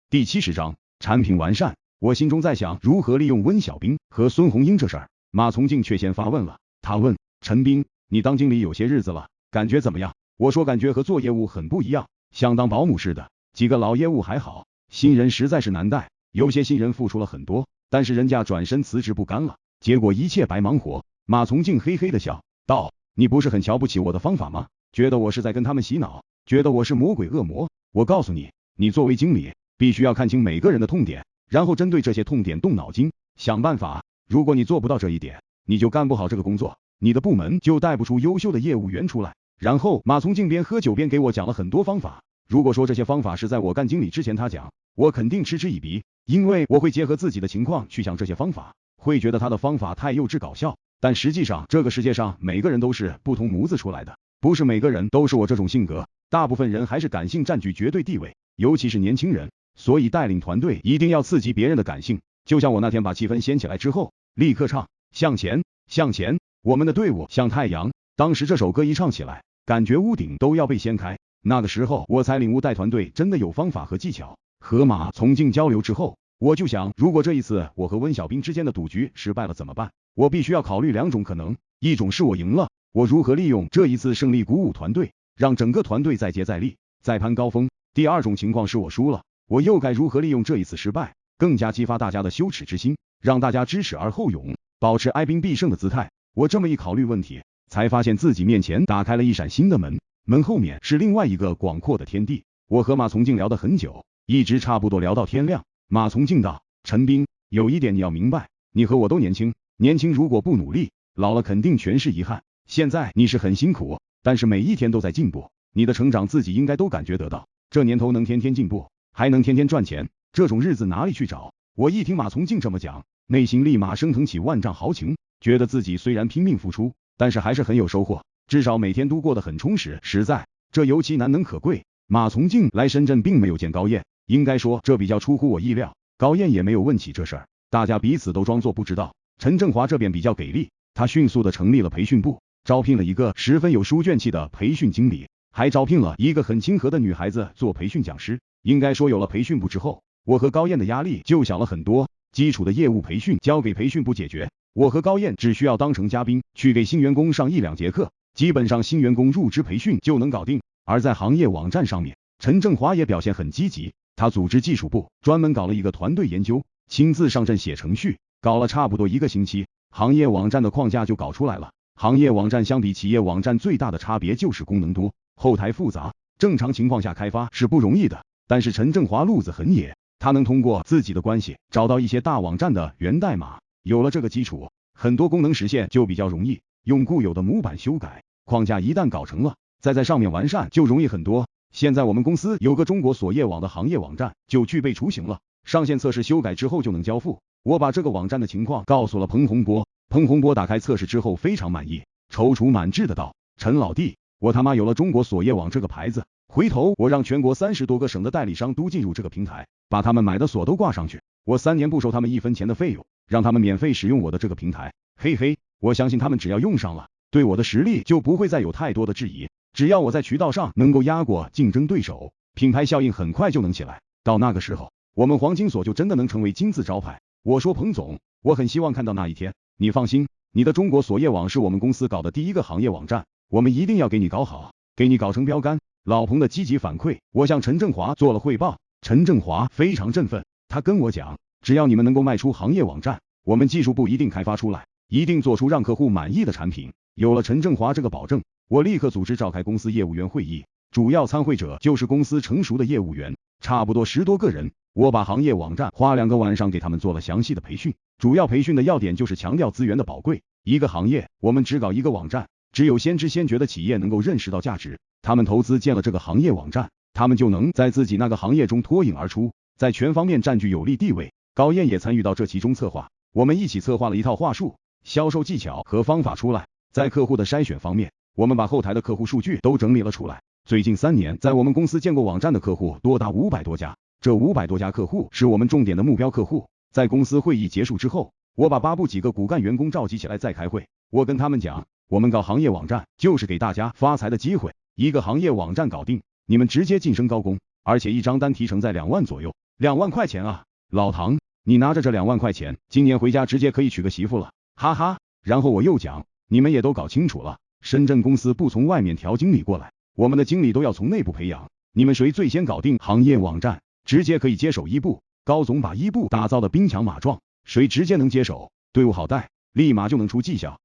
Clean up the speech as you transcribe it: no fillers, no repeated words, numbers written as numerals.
第70章产品完善。我心中在想如何利用温小兵和孙红英这事儿，马从静却先发问了。他问陈斌，你当经理有些日子了，感觉怎么样？我说感觉和做业务很不一样，像当保姆似的。几个老业务还好，新人实在是难带，有些新人付出了很多，但是人家转身辞职不干了，结果一切白忙活。马从静嘿嘿的笑道，你不是很瞧不起我的方法吗？觉得我是在跟他们洗脑，觉得我是魔鬼恶魔？我告诉你，你作为经理必须要看清每个人的痛点，然后针对这些痛点动脑筋，想办法。如果你做不到这一点，你就干不好这个工作，你的部门就带不出优秀的业务员出来。然后马从静边喝酒边给我讲了很多方法。如果说这些方法是在我干经理之前他讲，我肯定嗤之以鼻，因为我会结合自己的情况去想这些方法，会觉得他的方法太幼稚搞笑。但实际上这个世界上每个人都是不同模子出来的，不是每个人都是我这种性格，大部分人还是感性占据绝对地位，尤其是年轻人。所以带领团队一定要刺激别人的感性，就像我那天把气氛掀起来之后，立刻唱向前向前，我们的队伍像太阳。当时这首歌一唱起来，感觉屋顶都要被掀开。那个时候我才领悟带团队真的有方法和技巧。和马从静交流之后，我就想，如果这一次我和温小兵之间的赌局失败了怎么办？我必须要考虑两种可能，一种是我赢了，我如何利用这一次胜利鼓舞团队，让整个团队再接再厉，再攀高峰。第二种情况是我输了，我又该如何利用这一次失败，更加激发大家的羞耻之心，让大家知耻而后勇，保持哀兵必胜的姿态。我这么一考虑问题，才发现自己面前打开了一扇新的门，门后面是另外一个广阔的天地。我和马从静聊得很久，一直差不多聊到天亮。马从静道，陈斌，有一点你要明白，你和我都年轻，年轻如果不努力，老了肯定全是遗憾。现在你是很辛苦，但是每一天都在进步，你的成长自己应该都感觉得到。这年头能天天进步，还能天天赚钱，这种日子哪里去找？我一听马从静这么讲，内心立马升腾起万丈豪情，觉得自己虽然拼命付出，但是还是很有收获，至少每天都过得很充实。实在，这尤其难能可贵。马从静来深圳并没有见高燕，应该说这比较出乎我意料，高燕也没有问起这事儿，大家彼此都装作不知道。陈振华这边比较给力，他迅速的成立了培训部，招聘了一个十分有书卷气的培训经理，还招聘了一个很亲和的女孩子做培训讲师。应该说有了培训部之后，我和高燕的压力就小了很多，基础的业务培训交给培训部解决，我和高燕只需要当成嘉宾去给新员工上1-2节课，基本上新员工入职培训就能搞定。而在行业网站上面，陈正华也表现很积极，他组织技术部专门搞了一个团队研究，亲自上阵写程序，搞了差不多1个星期，行业网站的框架就搞出来了。行业网站相比企业网站最大的差别就是功能多，后台复杂，正常情况下开发是不容易的。但是陈正华路子很野，他能通过自己的关系找到一些大网站的源代码，有了这个基础，很多功能实现就比较容易，用固有的模板修改，框架一旦搞成了，再在上面完善就容易很多。现在我们公司有个中国锁业网的行业网站就具备雏形了，上线测试修改之后就能交付。我把这个网站的情况告诉了彭洪波，彭洪波打开测试之后非常满意，踌躇满志的道，陈老弟，我他妈有了中国锁业网这个牌子，回头我让全国30多个省的代理商都进入这个平台，把他们买的锁都挂上去，我3年不收他们1分钱的费用，让他们免费使用我的这个平台。嘿嘿，我相信他们只要用上了，对我的实力就不会再有太多的质疑。只要我在渠道上能够压过竞争对手，品牌效应很快就能起来。到那个时候，我们黄金锁就真的能成为金字招牌。我说彭总，我很希望看到那一天。你放心，你的中国锁业网是我们公司搞的第1个行业网站，我们一定要给你搞好，给你搞成标杆。老彭的积极反馈，我向陈正华做了汇报。陈正华非常振奋，他跟我讲，只要你们能够卖出行业网站，我们技术部一定开发出来，一定做出让客户满意的产品。有了陈正华这个保证，我立刻组织召开公司业务员会议，主要参会者就是公司成熟的业务员，差不多10多个人。我把行业网站花2个晚上给他们做了详细的培训，主要培训的要点就是强调资源的宝贵。一个行业我们只搞1个网站，只有先知先觉的企业能够认识到价值，他们投资建了这个行业网站，他们就能在自己那个行业中脱颖而出，在全方面占据有利地位。高燕也参与到这其中策划，我们一起策划了一套话术、销售技巧和方法出来。在客户的筛选方面，我们把后台的客户数据都整理了出来。最近3年，在我们公司建过网站的客户多达500多家，这500多家客户是我们重点的目标客户。在公司会议结束之后，我把8部几个骨干员工召集起来再开会，我跟他们讲，我们搞行业网站就是给大家发财的机会，1个行业网站搞定，你们直接晋升高工，而且1张单提成在2万左右。2万块钱啊，老唐，你拿着这2万块钱，今年回家直接可以娶个媳妇了，哈哈。然后我又讲，你们也都搞清楚了，深圳公司不从外面调经理过来，我们的经理都要从内部培养，你们谁最先搞定行业网站，直接可以接手一部，高总把一部打造的兵强马壮，谁直接能接手，队伍好带，立马就能出绩效。